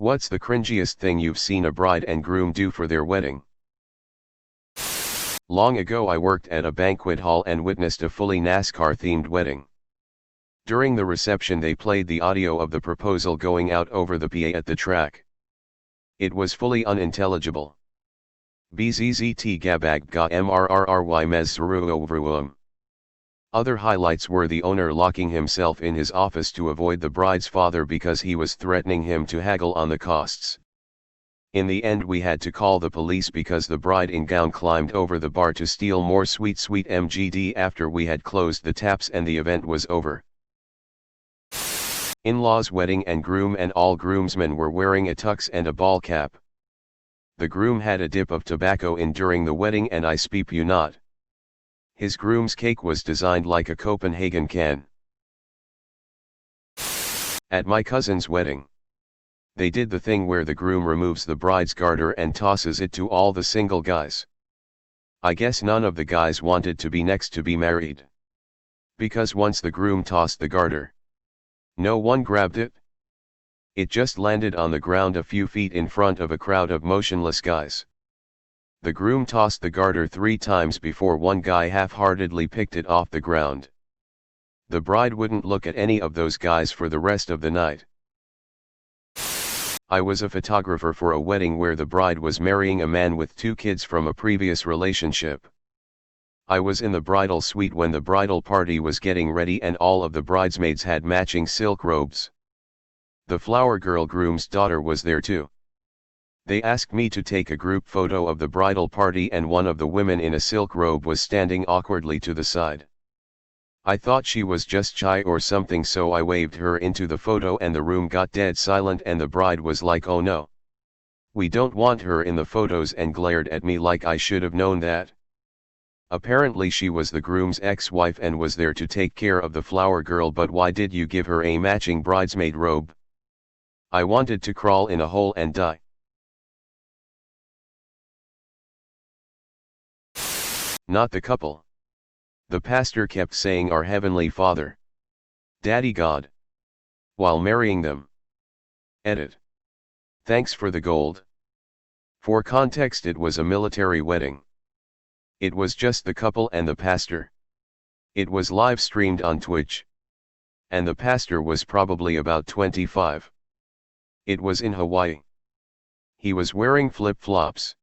What's the cringiest thing you've seen a bride and groom do for their wedding? Long ago I worked at a banquet hall and witnessed a fully NASCAR-themed wedding. During the reception they played the audio of the proposal going out over the PA at the track. It was fully unintelligible. Bzzzt gabag ga mrrry mezruovruum. Other highlights were the owner locking himself in his office to avoid the bride's father because he was threatening him to haggle on the costs. In the end we had to call the police because the bride in gown climbed over the bar to steal more sweet MGD after we had closed the taps and the event was over. In-laws wedding and groom and all groomsmen were wearing a tux and a ball cap. The groom had a dip of tobacco in during the wedding and I speak you not. His groom's cake was designed like a Copenhagen can. At my cousin's wedding, they did the thing where the groom removes the bride's garter and tosses it to all the single guys. I guess none of the guys wanted to be next to be married. Because once the groom tossed the garter, no one grabbed it. It just landed on the ground a few feet in front of a crowd of motionless guys. The groom tossed the garter 3 times before one guy half-heartedly picked it off the ground. The bride wouldn't look at any of those guys for the rest of the night. I was a photographer for a wedding where the bride was marrying a man with 2 kids from a previous relationship. I was in the bridal suite when the bridal party was getting ready and all of the bridesmaids had matching silk robes. The flower girl groom's daughter was there too. They asked me to take a group photo of the bridal party and one of the women in a silk robe was standing awkwardly to the side. I thought she was just shy or something so I waved her into the photo and the room got dead silent and the bride was like, "Oh no. We don't want her in the photos," and glared at me like I should have known that. Apparently she was the groom's ex-wife and was there to take care of the flower girl, but why did you give her a matching bridesmaid robe? I wanted to crawl in a hole and die. Not the couple. The pastor kept saying "Our Heavenly Father, Daddy God," while marrying them. Edit. Thanks for the gold. For context, it was a military wedding. It was just the couple and the pastor. It was live streamed on Twitch. And the pastor was probably about 25. It was in Hawaii. He was wearing flip-flops.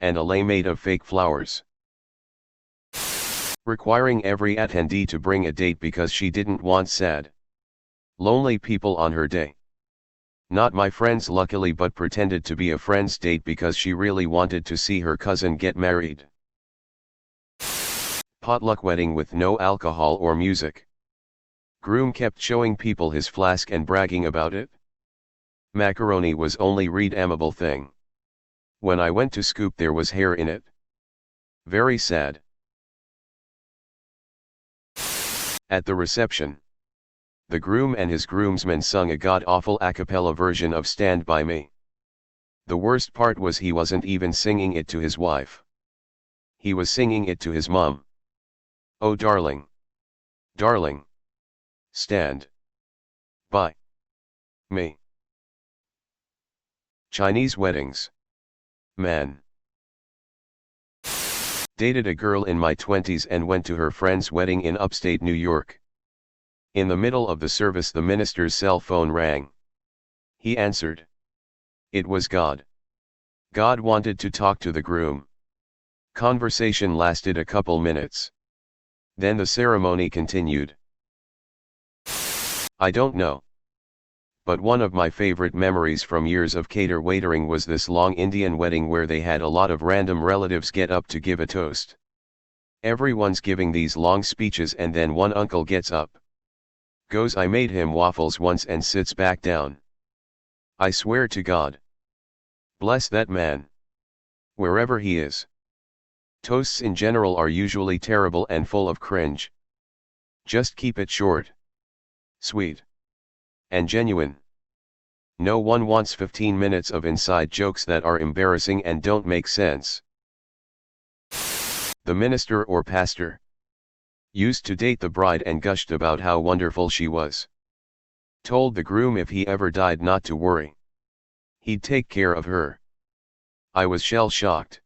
And a lei made of fake flowers. Requiring every attendee to bring a date because she didn't want sad, lonely people on her day. Not my friends luckily, but pretended to be a friend's date because she really wanted to see her cousin get married. Potluck wedding with no alcohol or music. Groom kept showing people his flask and bragging about it. Macaroni was only redeemable thing. When I went to scoop there was hair in it. Very sad. At the reception, the groom and his groomsmen sung a god-awful a cappella version of Stand By Me. The worst part was he wasn't even singing it to his wife. He was singing it to his mom. Oh darling, darling, stand by me. Chinese weddings. Man. Dated a girl in my 20s and went to her friend's wedding in upstate New York. In the middle of the service the minister's cell phone rang. He answered. It was God. God wanted to talk to the groom. Conversation lasted a couple minutes. Then the ceremony continued. I don't know. But one of my favorite memories from years of cater waitering was this long Indian wedding where they had a lot of random relatives get up to give a toast. Everyone's giving these long speeches and then one uncle gets up. Goes, "I made him waffles once," and sits back down. I swear to God. Bless that man. Wherever he is. Toasts in general are usually terrible and full of cringe. Just keep it short, sweet, and genuine. No one wants 15 minutes of inside jokes that are embarrassing and don't make sense. The minister or pastor used to date the bride and gushed about how wonderful she was. Told the groom if he ever died not to worry. He'd take care of her. I was shell-shocked.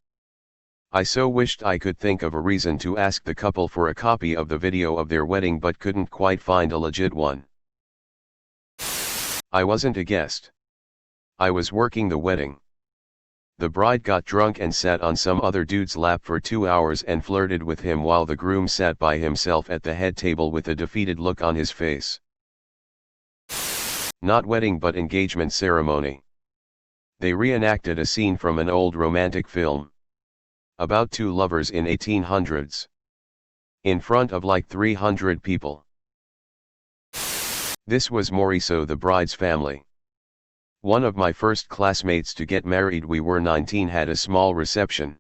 I so wished I could think of a reason to ask the couple for a copy of the video of their wedding but couldn't quite find a legit one. I wasn't a guest. I was working the wedding. The bride got drunk and sat on some other dude's lap for 2 hours and flirted with him while the groom sat by himself at the head table with a defeated look on his face. Not wedding but engagement ceremony. They reenacted a scene from an old romantic film. About two lovers in 1800s. In front of like 300 people. This was Mauricio, the bride's family. One of my first classmates to get married, we were 19, had a small reception.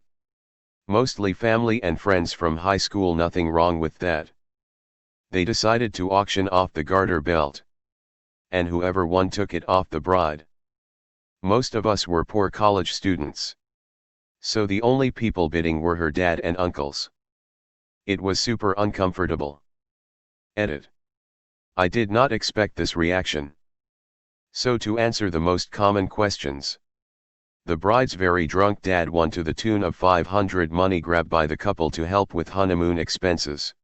Mostly family and friends from high school, nothing wrong with that. They decided to auction off the garter belt. And whoever won took it off the bride. Most of us were poor college students. So the only people bidding were her dad and uncles. It was super uncomfortable. Edit. I did not expect this reaction. So to answer the most common questions. The bride's very drunk dad won to the tune of $500, money grabbed by the couple to help with honeymoon expenses.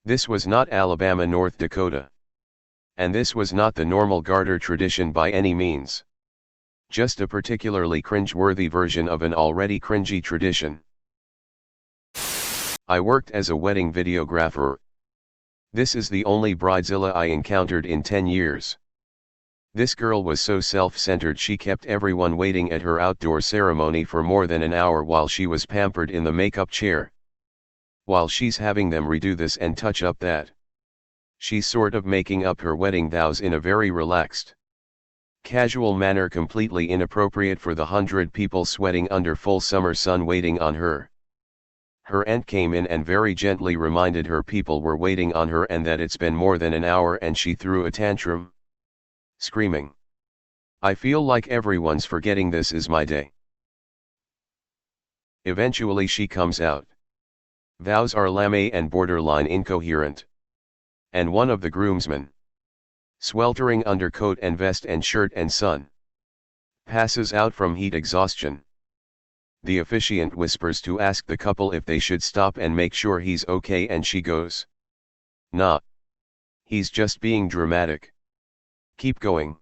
This was not Alabama, North Dakota. And this was not the normal garter tradition by any means. Just a particularly cringe-worthy version of an already cringy tradition. I worked as a wedding videographer. This is the only bridezilla I encountered in 10 years. This girl was so self-centered she kept everyone waiting at her outdoor ceremony for more than an hour while she was pampered in the makeup chair. While she's having them redo this and touch up that. She's sort of making up her wedding vows in a very relaxed, casual manner, completely inappropriate for the 100 people sweating under full summer sun waiting on her. Her aunt came in and very gently reminded her people were waiting on her and that it's been more than an hour, and she threw a tantrum, screaming, "I feel like everyone's forgetting this is my day." Eventually she comes out. Vows are lame and borderline incoherent. And one of the groomsmen, sweltering undercoat and vest and shirt and sun, passes out from heat exhaustion. The officiant whispers to ask the couple if they should stop and make sure he's okay, and she goes, "Nah. He's just being dramatic. Keep going."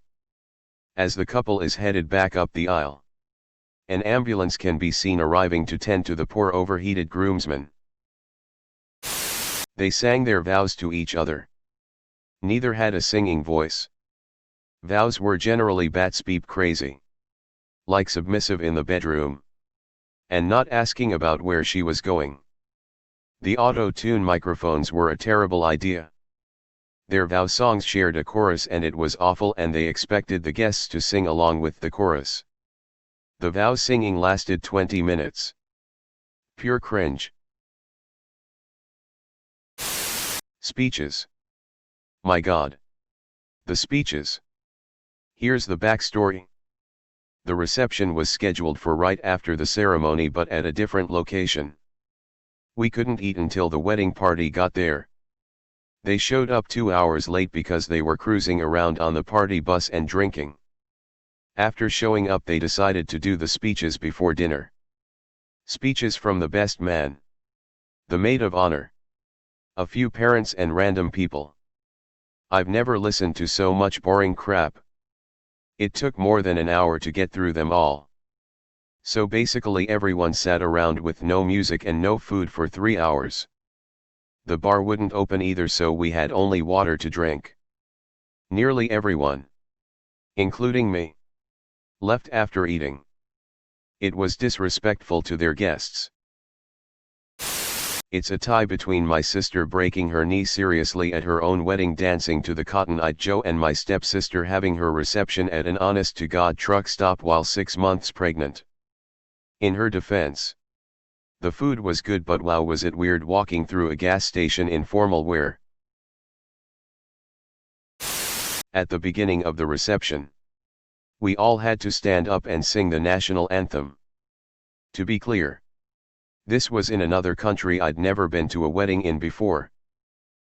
As the couple is headed back up the aisle, an ambulance can be seen arriving to tend to the poor overheated groomsmen. They sang their vows to each other. Neither had a singing voice. Vows were generally bats beep crazy. Like submissive in the bedroom. And not asking about where she was going. The auto-tune microphones were a terrible idea. Their vow songs shared a chorus and it was awful, and they expected the guests to sing along with the chorus. The vow singing lasted 20 minutes. Pure cringe. Speeches. My God. The speeches. Here's the backstory. The reception was scheduled for right after the ceremony but at a different location. We couldn't eat until the wedding party got there. They showed up 2 hours late because they were cruising around on the party bus and drinking. After showing up they decided to do the speeches before dinner. Speeches from the best man, the maid of honor, a few parents and random people. I've never listened to so much boring crap. It took more than an hour to get through them all. So basically everyone sat around with no music and no food for 3 hours. The bar wouldn't open either, so we had only water to drink. Nearly everyone, including me, left after eating. It was disrespectful to their guests. It's a tie between my sister breaking her knee seriously at her own wedding dancing to the Cotton Eye Joe and my stepsister having her reception at an honest-to-God truck stop while 6 months pregnant. In her defense, the food was good, but wow, was it weird walking through a gas station in formal wear. At the beginning of the reception, we all had to stand up and sing the national anthem. To be clear, this was in another country I'd never been to a wedding in before.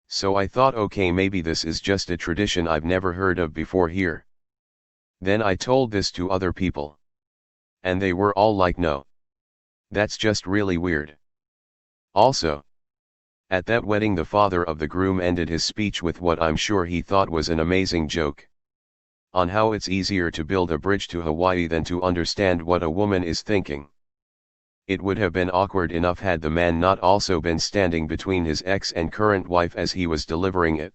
So I thought, okay, maybe this is just a tradition I've never heard of before here. Then I told this to other people. And they were all like, no. That's just really weird. Also, at that wedding the father of the groom ended his speech with what I'm sure he thought was an amazing joke. On how it's easier to build a bridge to Hawaii than to understand what a woman is thinking. It would have been awkward enough had the man not also been standing between his ex and current wife as he was delivering it.